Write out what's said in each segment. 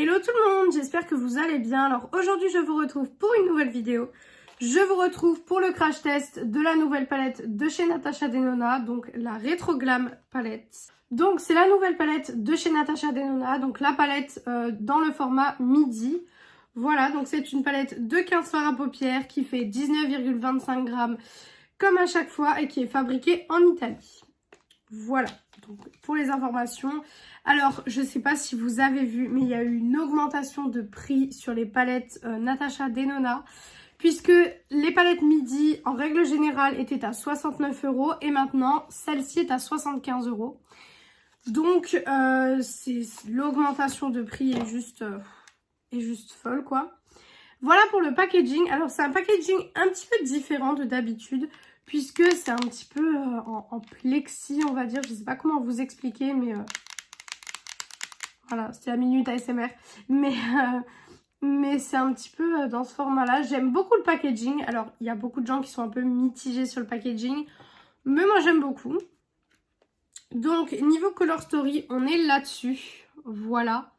Hello tout le monde, j'espère que vous allez bien. Alors aujourd'hui je vous retrouve pour une nouvelle vidéo. Je vous retrouve pour le crash test de la nouvelle palette de chez Natasha Denona, donc la Retro Glam palette. Donc c'est la nouvelle palette de chez Natasha Denona, donc la palette dans le format midi. Voilà, donc c'est une palette de 15 fards à paupières qui fait 19,25 grammes comme à chaque fois et qui est fabriquée en Italie. Voilà, donc pour les informations. Alors, je ne sais pas si vous avez vu, mais il y a eu une augmentation de prix sur les palettes Natasha Denona. Puisque les palettes midi, en règle générale, étaient à 69 € et maintenant, celle-ci est à 75 €. Donc, l'augmentation de prix est juste folle, quoi. Voilà pour le packaging. Alors, c'est un packaging un petit peu différent de d'habitude, puisque c'est un petit peu en plexi, on va dire. Je ne sais pas comment vous expliquer, mais voilà, c'était la minute ASMR. Mais c'est un petit peu dans ce format-là. J'aime beaucoup le packaging. Alors, il y a beaucoup de gens qui sont un peu mitigés sur le packaging, mais moi, j'aime beaucoup. Donc, niveau Color Story, on est là-dessus. Voilà.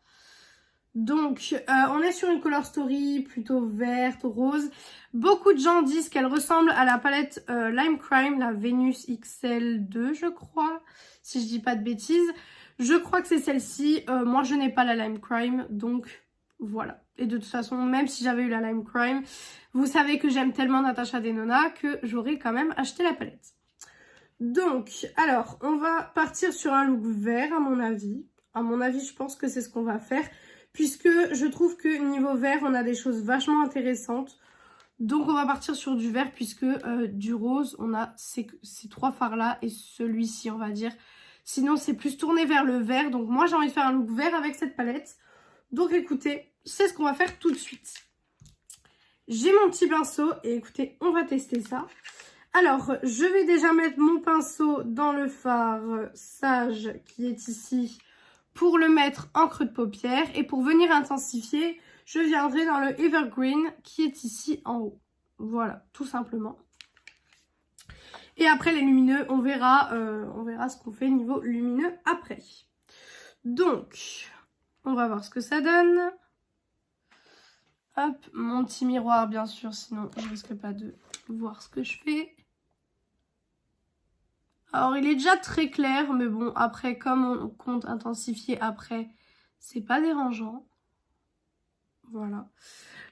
Donc, on est sur une Color Story plutôt verte, rose. Beaucoup de gens disent qu'elle ressemble à la palette Lime Crime, la Venus XL2, je crois, si je dis pas de bêtises. Je crois que c'est celle-ci. Moi, je n'ai pas la Lime Crime, donc voilà. Et de toute façon, même si j'avais eu la Lime Crime, vous savez que j'aime tellement Natasha Denona que j'aurais quand même acheté la palette. Donc, alors, on va partir sur un look vert, à mon avis. À mon avis, je pense que c'est ce qu'on va faire, puisque je trouve que niveau vert, on a des choses vachement intéressantes. Donc, on va partir sur du vert, puisque du rose, on a ces trois fards-là et celui-ci, on va dire. Sinon, c'est plus tourné vers le vert. Donc, moi, j'ai envie de faire un look vert avec cette palette. Donc, écoutez, c'est ce qu'on va faire tout de suite. J'ai mon petit pinceau et écoutez, on va tester ça. Alors, je vais déjà mettre mon pinceau dans le fard Sage qui est ici pour le mettre en creux de paupière. Et pour venir intensifier, je viendrai dans le Evergreen qui est ici en haut. Voilà, tout simplement. Et après les lumineux, on verra ce qu'on fait niveau lumineux après. Donc, on va voir ce que ça donne. Hop, mon petit miroir bien sûr, sinon je risque pas de voir ce que je fais. Alors il est déjà très clair, mais bon, après comme on compte intensifier après, c'est pas dérangeant. Voilà.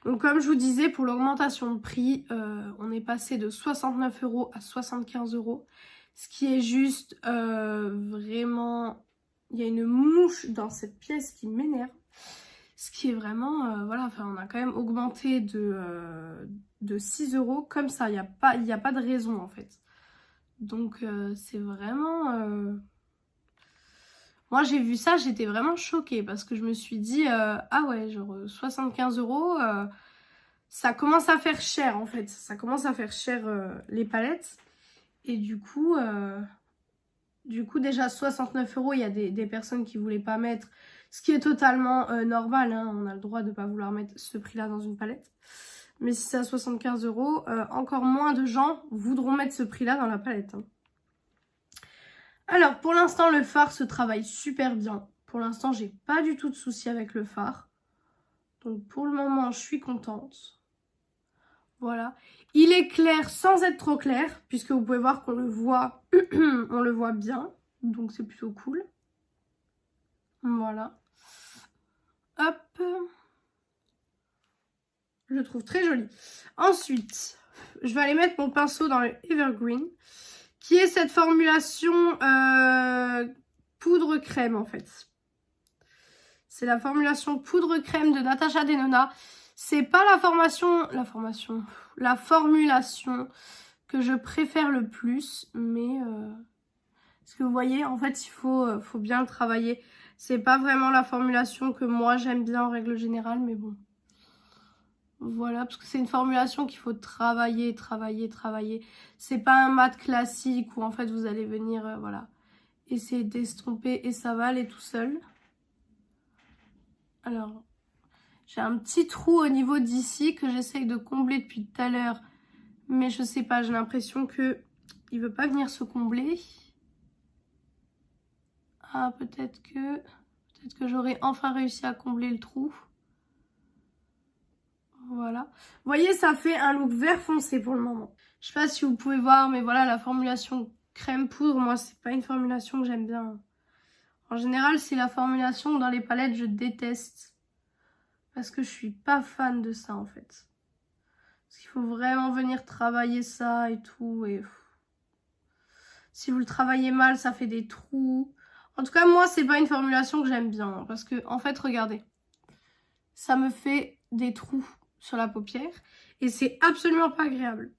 Donc comme je vous disais, pour l'augmentation de prix, on est passé de 69 € à 75 €. Ce qui est juste vraiment... Il y a une mouche dans cette pièce qui m'énerve. Ce qui est vraiment... voilà, enfin on a quand même augmenté de 6 € comme ça. Il n'y a pas de raison en fait. Donc c'est vraiment... Moi j'ai vu ça, j'étais vraiment choquée parce que je me suis dit, ah ouais, genre 75 €, ça commence à faire cher en fait. Ça commence à faire cher les palettes. Et du coup déjà 69 €, il y a des personnes qui ne voulaient pas mettre, ce qui est totalement normal, hein. On a le droit de ne pas vouloir mettre ce prix-là dans une palette. Mais si c'est à 75 €, encore moins de gens voudront mettre ce prix-là dans la palette, hein. Alors, pour l'instant, le fard se travaille super bien. Pour l'instant, j'ai pas du tout de soucis avec le fard. Donc, pour le moment, je suis contente. Voilà. Il est clair sans être trop clair, puisque vous pouvez voir qu'on le voit, on le voit bien. Donc, c'est plutôt cool. Voilà. Hop. Je le trouve très joli. Ensuite, je vais aller mettre mon pinceau dans le Evergreen, qui est cette formulation poudre crème en fait. C'est la formulation poudre crème de Natasha Denona. C'est pas la formulation que je préfère le plus, mais parce que vous voyez, en fait, il faut bien le travailler. C'est pas vraiment la formulation que moi j'aime bien en règle générale, mais bon. Voilà, parce que c'est une formulation qu'il faut travailler. C'est pas un mat classique où en fait vous allez venir, voilà, essayer d'estomper et ça va aller tout seul. Alors, j'ai un petit trou au niveau d'ici que j'essaye de combler depuis tout à l'heure. Mais je sais pas, j'ai l'impression que il veut pas venir se combler. Ah, peut-être Peut-être que j'aurai enfin réussi à combler le trou. Voilà. Vous voyez, ça fait un look vert foncé pour le moment. Je sais pas si vous pouvez voir, mais voilà, la formulation crème poudre, moi, c'est pas une formulation que j'aime bien. En général, c'est la formulation dans les palettes, je déteste. Parce que je suis pas fan de ça, en fait. Parce qu'il faut vraiment venir travailler ça et tout. Et si vous le travaillez mal, ça fait des trous. En tout cas, moi, c'est pas une formulation que j'aime bien. Parce que, en fait, regardez. Ça me fait des trous sur la paupière. Et c'est absolument pas agréable.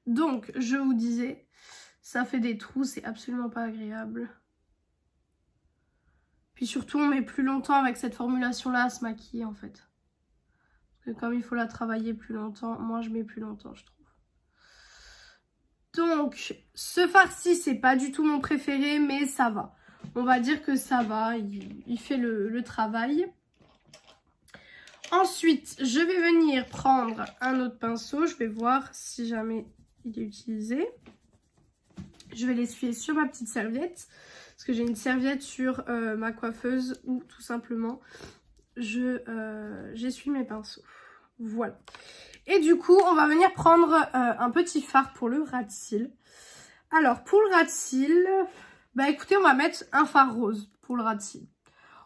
Donc, je vous disais, ça fait des trous, c'est absolument pas agréable. Puis surtout, on met plus longtemps avec cette formulation-là à se maquiller, en fait. Parce que comme il faut la travailler plus longtemps, moi, je mets plus longtemps, je trouve. Donc, ce farci, c'est pas du tout mon préféré, mais ça va. On va dire que ça va, il fait le travail. Ensuite, je vais venir prendre un autre pinceau. Je vais voir si jamais il est utilisé. Je vais l'essuyer sur ma petite serviette. Parce que j'ai une serviette sur ma coiffeuse ou tout simplement, j'essuie mes pinceaux. Voilà. Et du coup, on va venir prendre un petit fard pour le ras de cils. Alors, pour le ras de cils, bah écoutez, on va mettre un fard rose pour le ras de cils.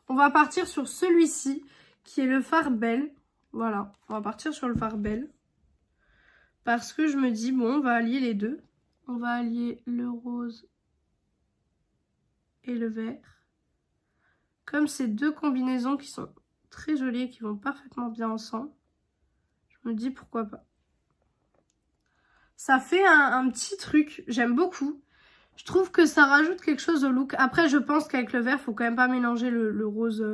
On va partir sur celui-ci, qui est le fard Belle. Voilà, on va partir sur le fard Belle. Parce que je me dis, bon, on va allier les deux. On va allier le rose et le vert. Comme ces deux combinaisons qui sont très jolies et qui vont parfaitement bien ensemble, je me dis pourquoi pas. Ça fait un petit truc, j'aime beaucoup. Je trouve que ça rajoute quelque chose au look. Après, je pense qu'avec le vert, faut quand même pas mélanger le rose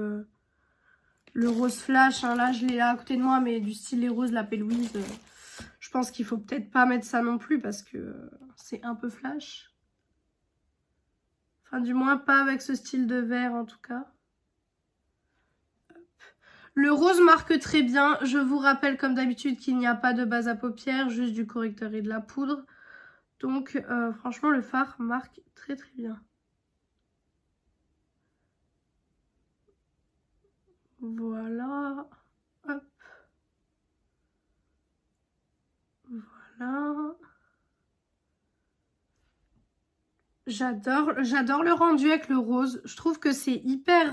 flash. Hein. Là, je l'ai là à côté de moi, mais du style les roses, la Pélouise. Je pense qu'il faut peut-être pas mettre ça non plus parce que c'est un peu flash. Enfin, du moins, pas avec ce style de vert en tout cas. Le rose marque très bien. Je vous rappelle comme d'habitude qu'il n'y a pas de base à paupières, juste du correcteur et de la poudre. Donc franchement le fard marque très très bien. Voilà. Hop. Voilà. J'adore le rendu avec le rose. Je trouve que c'est hyper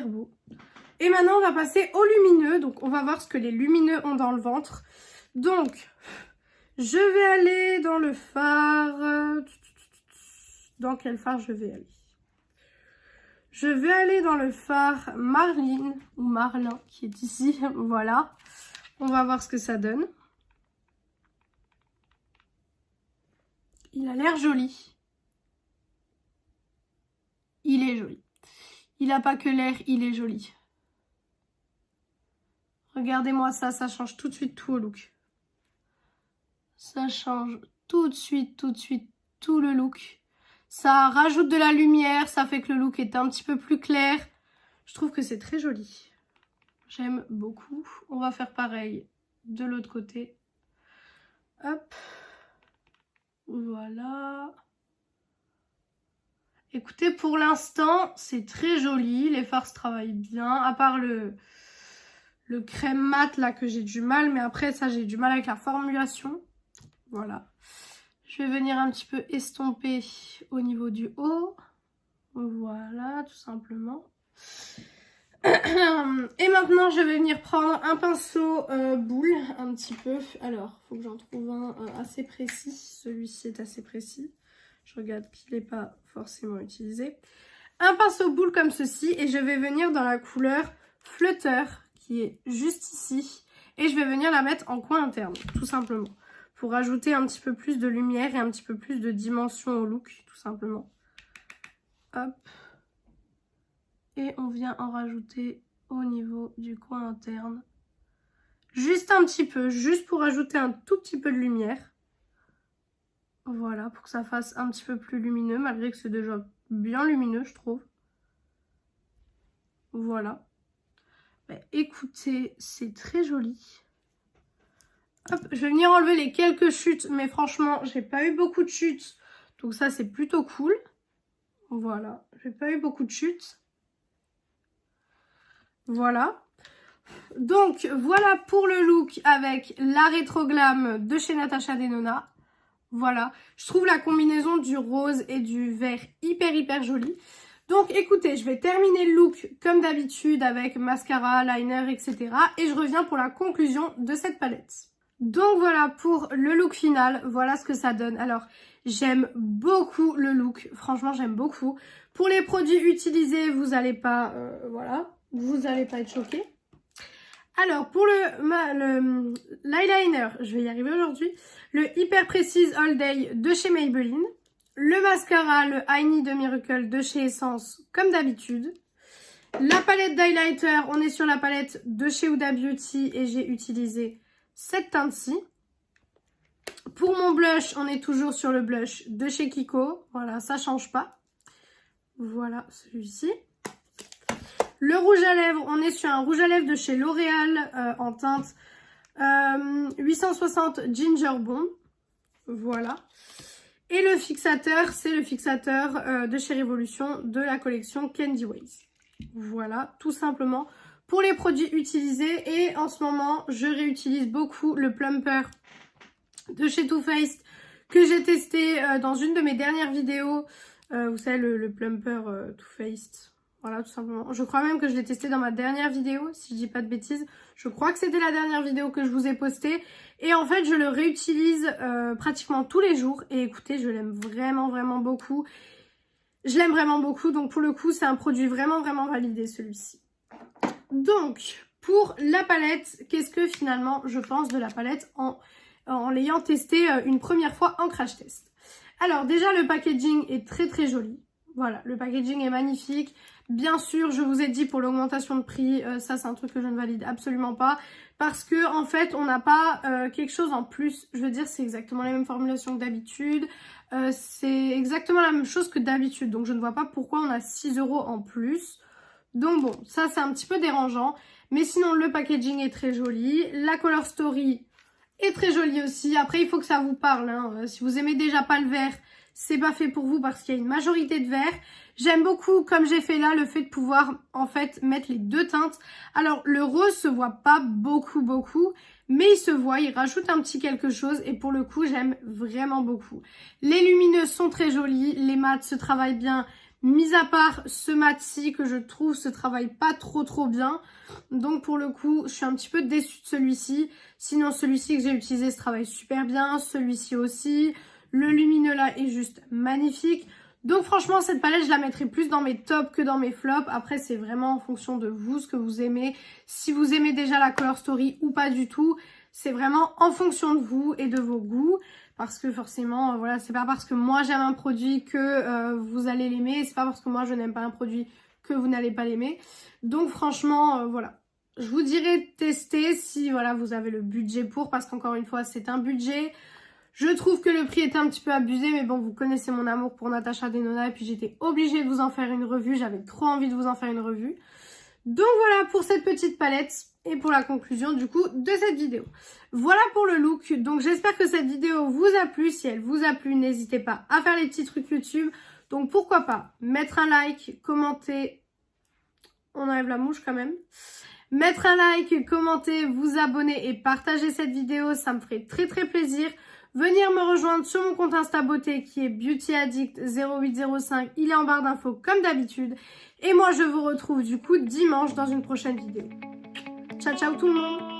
beau. Et maintenant, on va passer au lumineux. Donc, on va voir ce que les lumineux ont dans le ventre. Donc, je vais aller dans le fard. Dans quel fard je vais aller? Je vais aller dans le fard Marline, ou Marlin, qui est ici. Voilà. On va voir ce que ça donne. Il a l'air joli. Il est joli. Il n'a pas que l'air, il est joli. Regardez-moi ça, ça change tout de suite tout au look. Ça change tout de suite tout le look. Ça rajoute de la lumière, ça fait que le look est un petit peu plus clair. Je trouve que c'est très joli. J'aime beaucoup. On va faire pareil de l'autre côté. Hop. Voilà. Écoutez, pour l'instant, c'est très joli. Les fards se travaillent bien. À part le crème mat là que j'ai du mal. Mais après, ça, j'ai du mal avec la formulation. Voilà. Je vais venir un petit peu estomper au niveau du haut. Voilà, tout simplement. Et maintenant, je vais venir prendre un pinceau boule, un petit peu. Alors, il faut que j'en trouve un assez précis. Celui-ci est assez précis. Je regarde qu'il n'est pas forcément utilisé. Un pinceau boule comme ceci. Et je vais venir dans la couleur Flutter, qui est juste ici. Et je vais venir la mettre en coin interne, tout simplement. Pour ajouter un petit peu plus de lumière et un petit peu plus de dimension au look, tout simplement. Hop. Et on vient en rajouter au niveau du coin interne. Juste un petit peu, juste pour ajouter un tout petit peu de lumière. Voilà, pour que ça fasse un petit peu plus lumineux, malgré que c'est déjà bien lumineux, je trouve. Voilà. Bah, écoutez, c'est très joli. Hop, je vais venir enlever les quelques chutes, mais franchement, j'ai pas eu beaucoup de chutes. Donc ça, c'est plutôt cool. Voilà, j'ai pas eu beaucoup de chutes. Voilà. Donc, voilà pour le look avec la rétro glam de chez Natasha Denona. Voilà, je trouve la combinaison du rose et du vert hyper jolie. Donc écoutez, je vais terminer le look comme d'habitude avec mascara, liner, etc. Et je reviens pour la conclusion de cette palette. Donc voilà pour le look final, voilà ce que ça donne. Alors j'aime beaucoup le look, franchement j'aime beaucoup. Pour les produits utilisés, vous n'allez pas, voilà, vous n'allez pas être choqués. Alors pour l'eyeliner, je vais y arriver aujourd'hui, le Hyper Precise All Day de chez Maybelline, le mascara, le Honey de Miracle de chez Essence comme d'habitude, la palette d'highlighter, on est sur la palette de chez Huda Beauty et j'ai utilisé cette teinte-ci. Pour mon blush, on est toujours sur le blush de chez Kiko, voilà, ça change pas. Voilà celui-ci. Le rouge à lèvres, on est sur un rouge à lèvres de chez L'Oréal en teinte 860 Ginger Bomb. Voilà. Et le fixateur, c'est le fixateur de chez Révolution de la collection Candy Ways. Voilà, tout simplement pour les produits utilisés. Et en ce moment, je réutilise beaucoup le plumper de chez Too Faced que j'ai testé dans une de mes dernières vidéos. Vous savez, le plumper Too Faced. Voilà, tout simplement. Je crois même que je l'ai testé dans ma dernière vidéo, si je dis pas de bêtises. Je crois que c'était la dernière vidéo que je vous ai postée. Et en fait, je le réutilise pratiquement tous les jours. Et écoutez, je l'aime vraiment beaucoup. Je l'aime vraiment beaucoup. Donc pour le coup, c'est un produit vraiment validé, celui-ci. Donc, pour la palette, qu'est-ce que finalement je pense de la palette en l'ayant testé une première fois en crash test? Alors déjà, le packaging est très joli. Voilà, le packaging est magnifique. Bien sûr, je vous ai dit pour l'augmentation de prix, ça c'est un truc que je ne valide absolument pas. Parce que en fait, on n'a pas quelque chose en plus. Je veux dire, c'est exactement la même formulation que d'habitude. C'est exactement la même chose que d'habitude. Donc je ne vois pas pourquoi on a 6 € en plus. Donc bon, ça c'est un petit peu dérangeant. Mais sinon, le packaging est très joli. La color story est très jolie aussi. Après, il faut que ça vous parle, hein. Si vous aimez déjà pas le vert, c'est pas fait pour vous parce qu'il y a une majorité de vert. J'aime beaucoup, comme j'ai fait là, le fait de pouvoir en fait mettre les deux teintes. Alors le rose se voit pas beaucoup, mais il se voit, il rajoute un petit quelque chose et pour le coup j'aime vraiment beaucoup. Les lumineuses sont très jolies, les mats se travaillent bien, mis à part ce mat-ci que je trouve se travaille pas trop bien. Donc pour le coup, je suis un petit peu déçue de celui-ci. Sinon celui-ci que j'ai utilisé se travaille super bien, celui-ci aussi. Le lumineux là est juste magnifique. Donc franchement, cette palette, je la mettrai plus dans mes tops que dans mes flops. Après, c'est vraiment en fonction de vous, ce que vous aimez. Si vous aimez déjà la color story ou pas du tout, c'est vraiment en fonction de vous et de vos goûts. Parce que forcément, voilà, c'est pas parce que moi j'aime un produit que vous allez l'aimer. C'est pas parce que moi je n'aime pas un produit que vous n'allez pas l'aimer. Donc franchement, voilà. Je vous dirais tester si voilà vous avez le budget pour. Parce qu'encore une fois, c'est un budget. Je trouve que le prix était un petit peu abusé, mais bon, vous connaissez mon amour pour Natasha Denona et puis j'étais obligée de vous en faire une revue. J'avais trop envie de vous en faire une revue. Donc voilà pour cette petite palette et pour la conclusion du coup de cette vidéo. Voilà pour le look. Donc j'espère que cette vidéo vous a plu. Si elle vous a plu, n'hésitez pas à faire les petits trucs YouTube. Donc pourquoi pas mettre un like, commenter. On enlève la mouche quand même. Mettre un like, commenter, vous abonner et partager cette vidéo. Ça me ferait très plaisir. Venir me rejoindre sur mon compte Insta Beauté qui est BeautyAddict0805. Il est en barre d'infos comme d'habitude. Et moi, je vous retrouve du coup dimanche dans une prochaine vidéo. Ciao tout le monde!